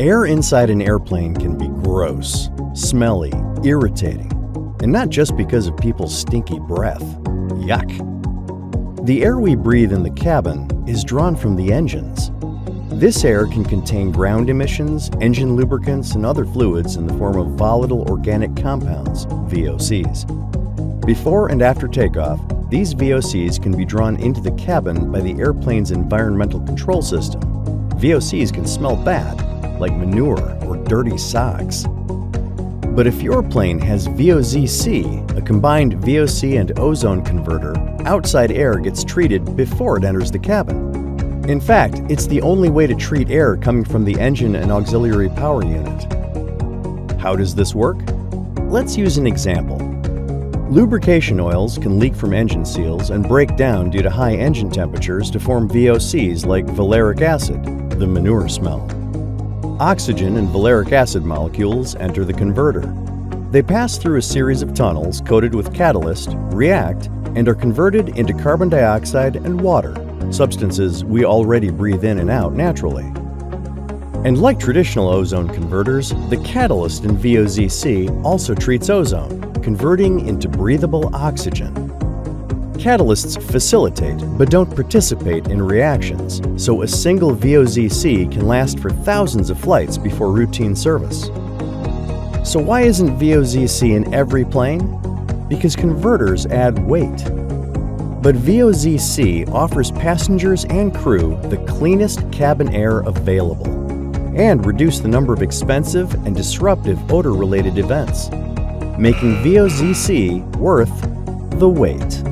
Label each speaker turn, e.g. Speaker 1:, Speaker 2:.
Speaker 1: Air inside an airplane can be gross, smelly, irritating, and not just because of people's stinky breath. Yuck! The air we breathe in the cabin is drawn from the engines. This air can contain ground emissions, engine lubricants, and other fluids in the form of volatile organic compounds, VOCs. Before and after takeoff, these VOCs can be drawn into the cabin by the airplane's environmental control system. VOCs can smell bad, like manure or dirty socks. But if your plane has VOZC, a combined VOC and ozone converter, outside air gets treated before it enters the cabin. In fact, it's the only way to treat air coming from the engine and auxiliary power unit. How does this work? Let's use an example. Lubrication oils can leak from engine seals and break down due to high engine temperatures to form VOCs like valeric acid, the manure smell. Oxygen and valeric acid molecules enter the converter. They pass through a series of tunnels coated with catalyst, react, and are converted into carbon dioxide and water, substances we already breathe in and out naturally. And like traditional ozone converters, the catalyst in VOZC also treats ozone, converting into breathable oxygen. Catalysts facilitate but don't participate in reactions, so a single VOZC can last for thousands of flights before routine service. So why isn't VOZC in every plane? Because converters add weight. But VOZC offers passengers and crew the cleanest cabin air available and reduce the number of expensive and disruptive odor-related events, making VOZC worth the wait.